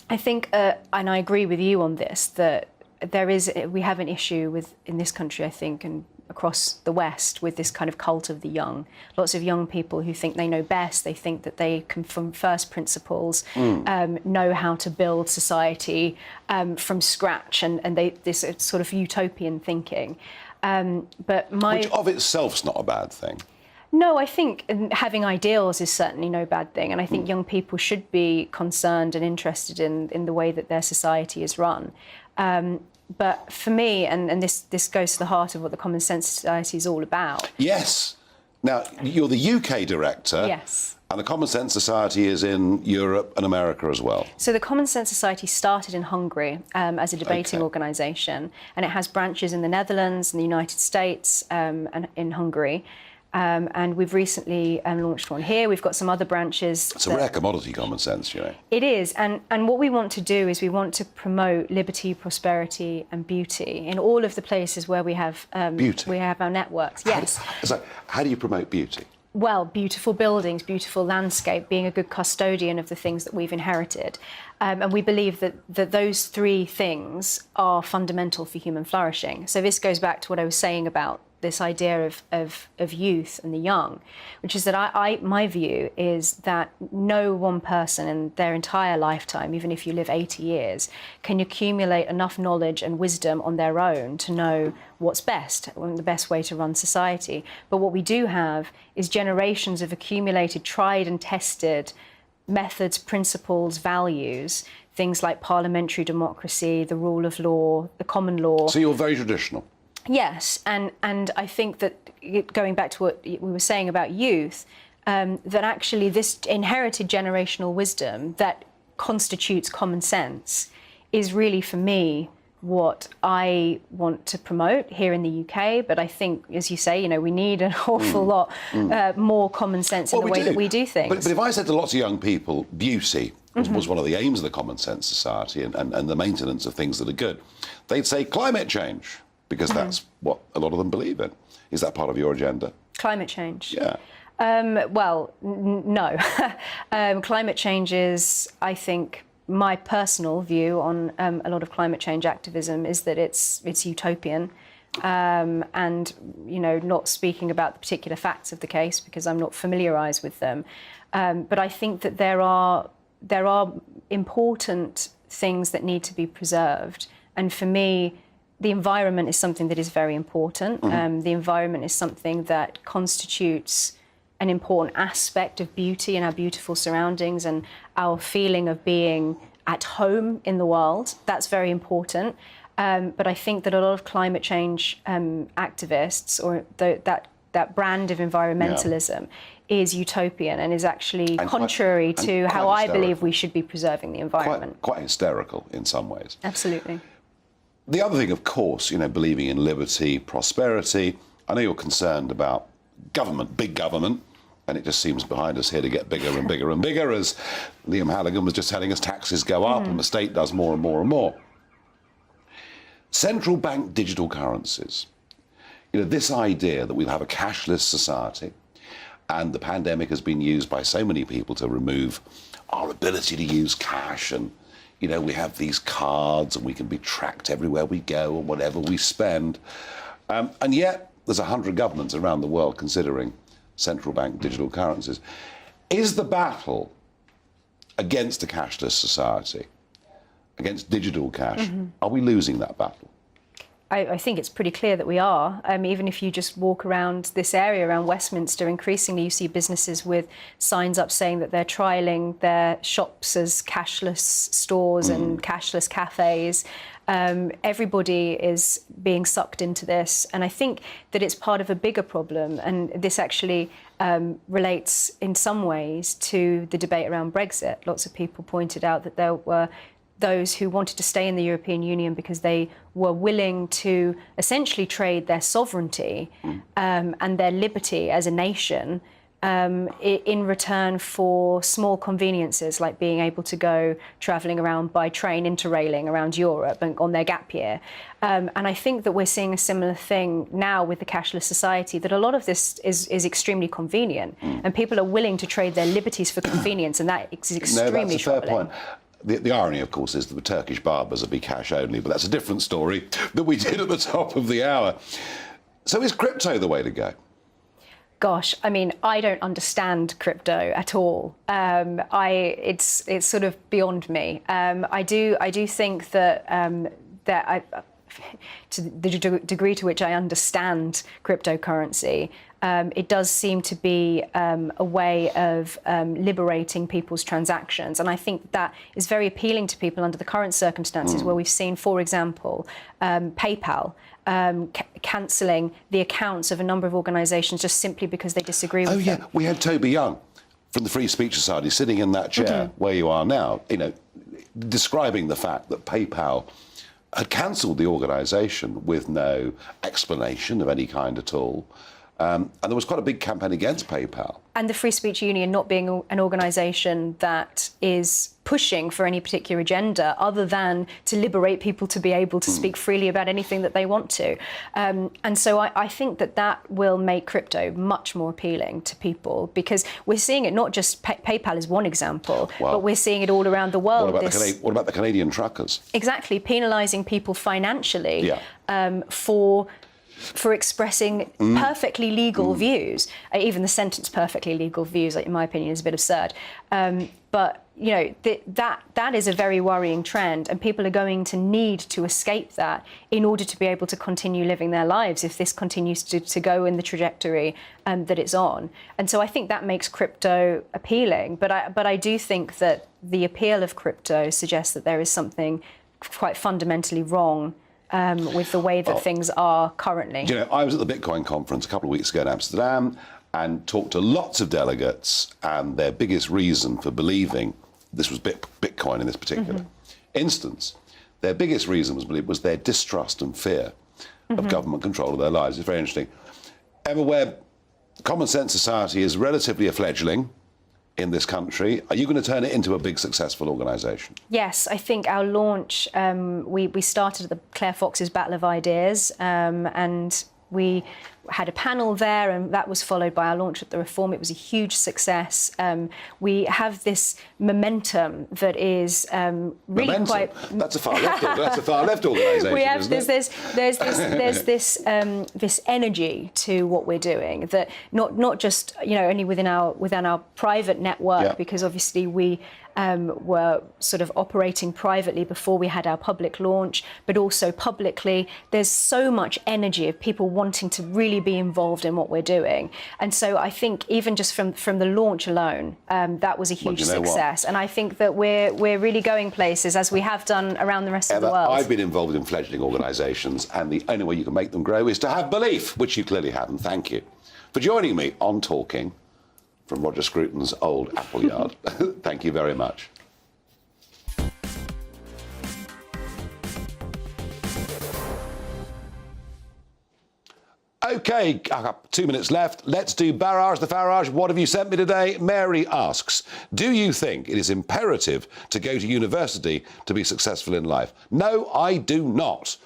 I think, and I agree with you on this, that we have an issue in this country, I think, and across the West, with this kind of cult of the young. Lots of young people who think they know best. They think that they can, from first principles, know how to build society from scratch, and this sort of utopian thinking. Which of itself's not a bad thing. No, I think having ideals is certainly no bad thing, and I think young people should be concerned and interested in the way that their society is run. But for me, and this goes to the heart of what the Common Sense Society is all about. Yes. Now, you're the UK director. Yes. And the Common Sense Society is in Europe and America as well. So the Common Sense Society started in Hungary as a debating organisation, and it has branches in the Netherlands, in the United States, and in Hungary. And we've recently launched one here. We've got some other branches. It's a rare commodity, common sense, you know. It is. And what we want to do is we want to promote liberty, prosperity and beauty in all of the places where we have beauty. We have our networks. Yes. So how do you promote beauty? Well, beautiful buildings, beautiful landscape, being a good custodian of the things that we've inherited. And we believe that those three things are fundamental for human flourishing. So this goes back to what I was saying about this idea of youth and the young, which is that my view is that no one person in their entire lifetime, even if you live 80 years, can accumulate enough knowledge and wisdom on their own to know what's best, the best way to run society. But what we do have is generations of accumulated, tried and tested methods, principles, values, things like parliamentary democracy, the rule of law, the common law. So you're very traditional. Yes, and I think that, going back to what we were saying about youth, that actually this inherited generational wisdom that constitutes common sense is really, for me, what I want to promote here in the UK. But I think, as you say, we need an awful lot more common sense in the way that we do things. But if I said to lots of young people, beauty was one of the aims of the Common Sense Society and the maintenance of things that are good, they'd say climate change, because that's what a lot of them believe in. Is that part of your agenda? Climate change? Yeah. Well, no. Climate change is, I think, my personal view on a lot of climate change activism is that it's utopian. And, not speaking about the particular facts of the case because I'm not familiarised with them. But I think that there are important things that need to be preserved. And for me, the environment is something that is very important. The environment is something that constitutes an important aspect of beauty and our beautiful surroundings and our feeling of being at home in the world. That's very important. But I think that a lot of climate change activists, or that brand of environmentalism, is utopian and is actually contrary to how I believe we should be preserving the environment. Quite hysterical in some ways. Absolutely. The other thing, of course, believing in liberty, prosperity. I know you're concerned about government, big government, and it just seems behind us here to get bigger and bigger and bigger, as Liam Halligan was just telling us, taxes go up and the state does more and more and more. Central bank digital currencies. This idea that we'll have a cashless society, and the pandemic has been used by so many people to remove our ability to use cash, and we have these cards and we can be tracked everywhere we go and whatever we spend. And yet there's 100 governments around the world considering central bank digital currencies. Is the battle against a cashless society, against digital cash, are we losing that battle? I think it's pretty clear that we are. Even if you just walk around this area, around Westminster, increasingly you see businesses with signs up saying that they're trialling their shops as cashless stores and cashless cafes. Everybody is being sucked into this. And I think that it's part of a bigger problem. And this actually relates in some ways to the debate around Brexit. Lots of people pointed out that there were those who wanted to stay in the European Union because they were willing to essentially trade their sovereignty and their liberty as a nation in return for small conveniences like being able to go travelling around by train, interrailing around Europe and on their gap year. And I think that we're seeing a similar thing now with the cashless society, that a lot of this is extremely convenient and people are willing to trade their liberties for convenience, and that is extremely troubling. No, that's a fair point. The irony, of course, is that the Turkish barbers would be cash only, but that's a different story that we did at the top of the hour. So is crypto the way to go? Gosh, I mean, I don't understand crypto at all. It's sort of beyond me. I do think that to the degree to which I understand cryptocurrency, it does seem to be a way of liberating people's transactions. And I think that is very appealing to people under the current circumstances where we've seen, for example, PayPal cancelling the accounts of a number of organisations just simply because they disagree with them. We had Toby Young from the Free Speech Society sitting in that chair where you are now, describing the fact that PayPal had cancelled the organisation with no explanation of any kind at all. And there was quite a big campaign against PayPal. And the Free Speech Union not being an organisation that is pushing for any particular agenda other than to liberate people to be able to speak freely about anything that they want to. And so I think that will make crypto much more appealing to people, because we're seeing it not just PayPal is one example, but we're seeing it all around the world. What about the Canadian truckers? Exactly, penalising people financially for expressing perfectly legal views. Even the sentence "perfectly legal views," in my opinion, is a bit absurd. But that is a very worrying trend, and people are going to need to escape that in order to be able to continue living their lives if this continues to go in the trajectory that it's on. And so I think that makes crypto appealing. But I do think that the appeal of crypto suggests that there is something quite fundamentally wrong with the way that things are currently. I was at the Bitcoin conference a couple of weeks ago in Amsterdam and talked to lots of delegates, and their biggest reason for believing this was Bitcoin in this particular instance, their biggest reason was their distrust and fear of government control of their lives. It's very interesting. Emma Webb, Common Sense Society is relatively a fledgling in this country. Are you going to turn it into a big, successful organisation? Yes, I think our launch, we started at the Claire Fox's Battle of Ideas, and we had a panel there, and that was followed by our launch at the Reform. It was a huge success. We have this momentum that is really quite. That's a far left. That's a far left organisation. We have there's this energy to what we're doing that not just only within our private network, because obviously we were sort of operating privately before we had our public launch, but also publicly. There's so much energy of people wanting to really be involved in what we're doing. And so I think even just from the launch alone, that was a huge success. And I think that we're really going places, as we have done around the rest of the world. I've been involved in fledgling organisations, and the only way you can make them grow is to have belief, which you clearly haven't. Thank you for joining me on Talking from Roger Scruton's old Appleyard. Thank you very much. OK, I have 2 minutes left. Let's do Barrage the Farage. What have you sent me today? Mary asks, do you think it is imperative to go to university to be successful in life? No, I do not.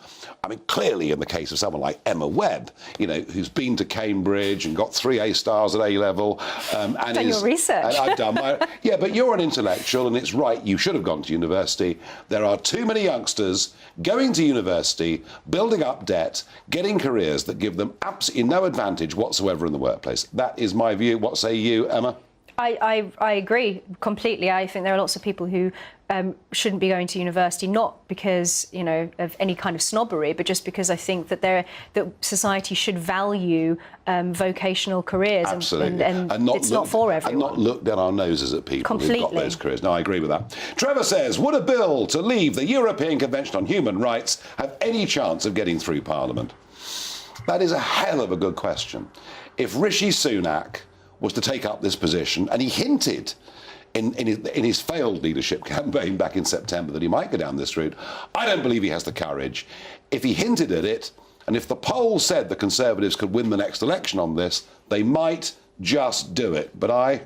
I mean, clearly in the case of someone like Emma Webb, who's been to Cambridge and got 3 A stars at A-level. And done your research. And I've done my... Yeah, but you're an intellectual, and it's right, you should have gone to university. There are too many youngsters going to university, building up debt, getting careers that give them absolutely no advantage whatsoever in the workplace. That is my view. What say you, Emma? I agree completely. I think there are lots of people who shouldn't be going to university, not because of any kind of snobbery, but just because I think that that society should value vocational careers. Absolutely. And it's not for everyone. And not look down our noses at people Completely. who've got those careers. No, I agree with that. Trevor says, would a bill to leave the European Convention on Human Rights have any chance of getting through Parliament? That is a hell of a good question. If Rishi Sunak was to take up this position, and he hinted in his failed leadership campaign back in September that he might go down this route, I don't believe he has the courage. If he hinted at it, and if the polls said the Conservatives could win the next election on this, they might just do it. But I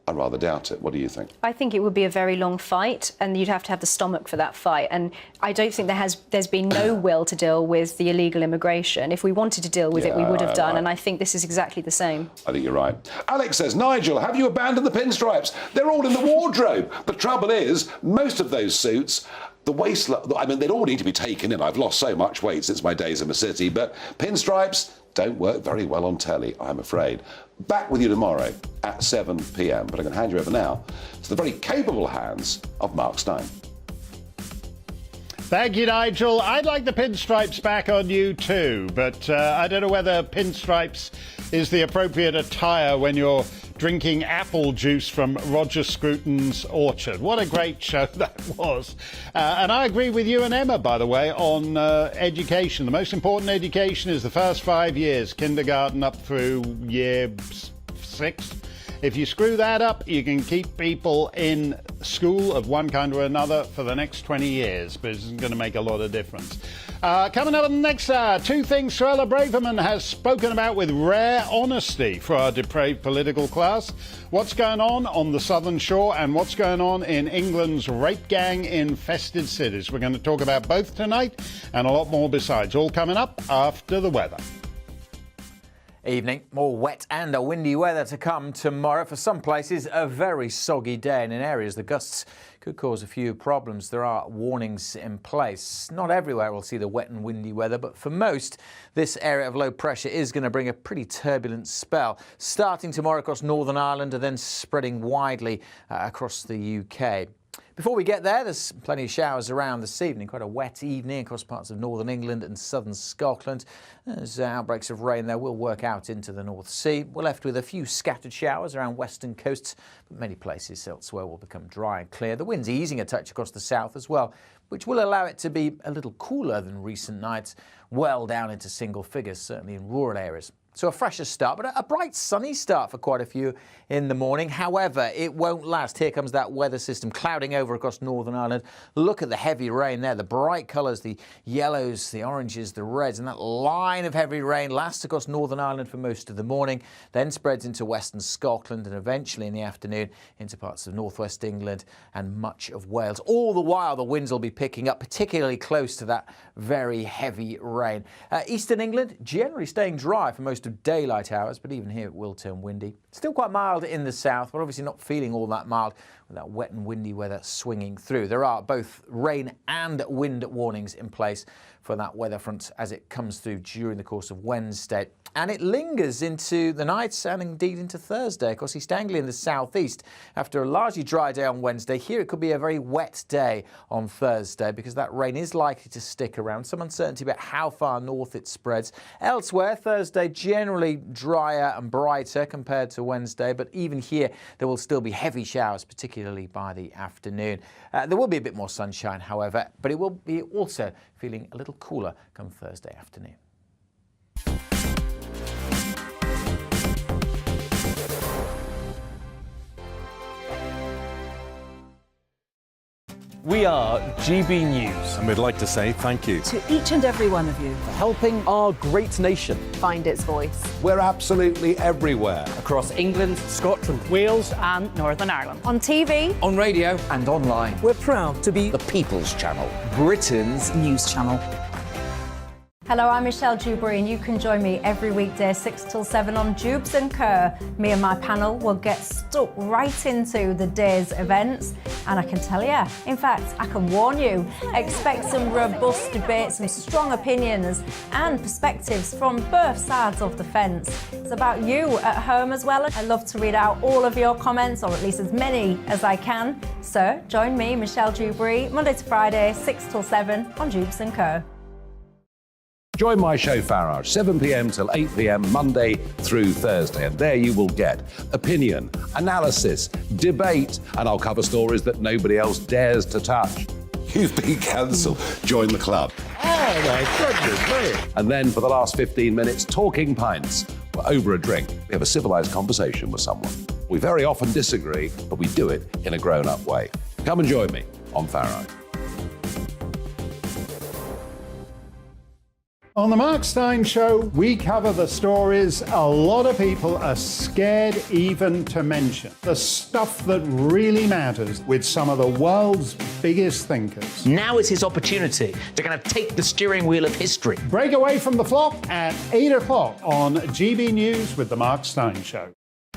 I rather doubt it. What do you think? I think it would be a very long fight, and you'd have to have the stomach for that fight. And I don't think there's been no will to deal with the illegal immigration. If we wanted to deal with it, we would have done. Right. And I think this is exactly the same. I think you're right. Alex says, Nigel, have you abandoned the pinstripes? They're all in the wardrobe. The trouble is, most of those suits, the waistline, I mean, they'd all need to be taken in. I've lost so much weight since my days in the city, but pinstripes don't work very well on telly, I'm afraid. Back with you tomorrow at 7 p.m. But I'm going to hand you over now to the very capable hands of Mark Stein. Thank you, Nigel. I'd like the pinstripes back on you too, but I don't know whether pinstripes is the appropriate attire when you're drinking apple juice from Roger Scruton's orchard. What a great show that was. And I agree with you and Emma, by the way, on education. The most important education is the first 5 years, kindergarten up through year 6. If you screw that up, you can keep people in school of one kind or another for the next 20 years, but it isn't going to make a lot of difference. Coming up in the next hour, two things Suella Braverman has spoken about with rare honesty for our depraved political class. What's going on the Southern Shore and what's going on in England's rape gang-infested cities. We're going to talk about both tonight and a lot more besides. All coming up after the weather. Evening. More wet and a windy weather to come tomorrow. For some places, a very soggy day, and in areas the gusts could cause a few problems. There are warnings in place. Not everywhere will see the wet and windy weather, but for most, this area of low pressure is going to bring a pretty turbulent spell, starting tomorrow across Northern Ireland and then spreading widely across the UK. Before we get there, there's plenty of showers around this evening. Quite a wet evening across parts of northern England and southern Scotland. As outbreaks of rain there will work out into the North Sea. We're left with a few scattered showers around western coasts, but many places elsewhere will become dry and clear. The wind's easing a touch across the south as well, which will allow it to be a little cooler than recent nights, well down into single figures, certainly in rural areas. So a fresher start, but a bright sunny start for quite a few in the morning. However, it won't last. Here comes that weather system clouding over across Northern Ireland. Look at the heavy rain there, the bright colours, the yellows, the oranges, the reds, and that line of heavy rain lasts across Northern Ireland for most of the morning, then spreads into western Scotland and eventually in the afternoon into parts of northwest England and much of Wales. All the while the winds will be picking up, particularly close to that very heavy rain. Eastern England generally staying dry for most of daylight hours, but even here it will turn windy. Still quite mild in the south, but obviously not feeling all that mild with that wet and windy weather swinging through. There are both rain and wind warnings in place for that weather front as it comes through during the course of Wednesday. And it lingers into the night and indeed into Thursday. Of course, East Anglia in the southeast. After a largely dry day on Wednesday, here it could be a very wet day on Thursday because that rain is likely to stick around. Some uncertainty about how far north it spreads. Elsewhere, Thursday generally drier and brighter compared to Wednesday, but even here there will still be heavy showers, particularly by the afternoon. There will be a bit more sunshine, however, but it will be also feeling a little cooler come Thursday afternoon. We are GB News. And we'd like to say thank you to each and every one of you for helping our great nation find its voice. We're absolutely everywhere. Across England, Scotland, Wales and Northern Ireland. On TV, on radio and online. We're proud to be the People's Channel, Britain's news channel. Hello, I'm Michelle Dewberry and you can join me every weekday 6 till 7 on Jubes and Kerr. Me and my panel will get stuck right into the day's events and I can tell you, in fact, I can warn you, expect some robust debates, some strong opinions and perspectives from both sides of the fence. It's about you at home as well. I love to read out all of your comments, or at least as many as I can. So join me, Michelle Dewberry, Monday to Friday, 6 till 7 on Jubes and Kerr. Join my show Farage, 7 p.m. till 8 p.m. Monday through Thursday. And there you will get opinion, analysis, debate, and I'll cover stories that nobody else dares to touch. You've been cancelled. Join the club. Oh, my goodness me. And then for the last 15 minutes, talking pints. We're over a drink. We have a civilised conversation with someone. We very often disagree, but we do it in a grown-up way. Come and join me on Farage. On the Mark Steyn Show, we cover the stories a lot of people are scared even to mention. The stuff that really matters with some of the world's biggest thinkers. Now is his opportunity to kind of take the steering wheel of history. Break away from the flop at 8 o'clock on GB News with the Mark Steyn Show.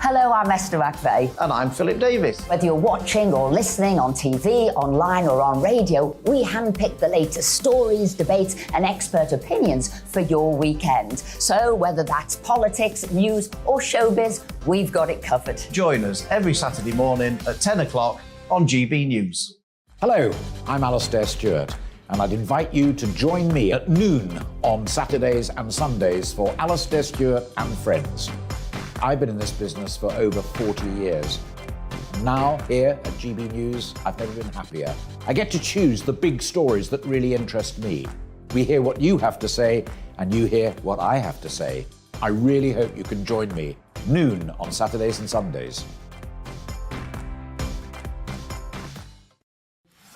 Hello, I'm Esther McVeigh. And I'm Philip Davis. Whether you're watching or listening on TV, online or on radio, we handpick the latest stories, debates and expert opinions for your weekend. So whether that's politics, news or showbiz, we've got it covered. Join us every Saturday morning at 10 o'clock on GB News. Hello, I'm Alastair Stewart, and I'd invite you to join me at noon on Saturdays and Sundays for Alastair Stewart and Friends. I've been in this business for over 40 years. Now, here at GB News, I've never been happier. I get to choose the big stories that really interest me. We hear what you have to say, and you hear what I have to say. I really hope you can join me, noon on Saturdays and Sundays.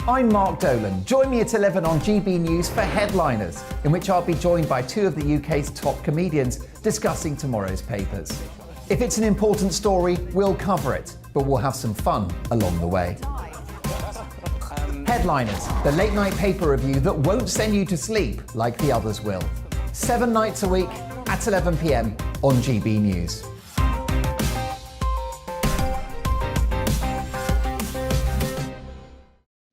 I'm Mark Dolan. Join me at 11 on GB News for Headliners, in which I'll be joined by two of the UK's top comedians discussing tomorrow's papers. If it's an important story, we'll cover it, but we'll have some fun along the way. Headliners, the late night paper review that won't send you to sleep like the others will. 7 nights a week at 11 p.m. on GB News.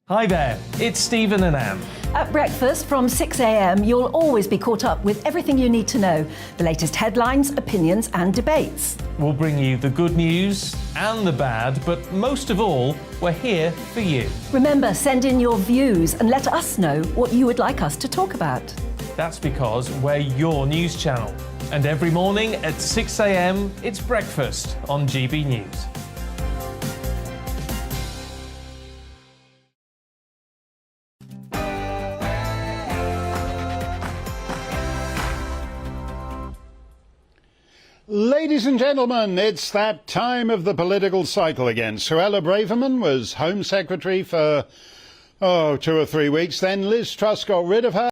Hi there, it's Stephen and Anne. At breakfast from 6 a.m, you'll always be caught up with everything you need to know, the latest headlines, opinions and debates. We'll bring you the good news and the bad, but most of all, we're here for you. Remember, send in your views and let us know what you would like us to talk about. That's because we're your news channel. And every morning at 6 a.m, it's breakfast on GB News. Ladies and gentlemen, it's that time of the political cycle again. Suella Braverman was Home Secretary for, 2 or 3 weeks. Then Liz Truss got rid of her.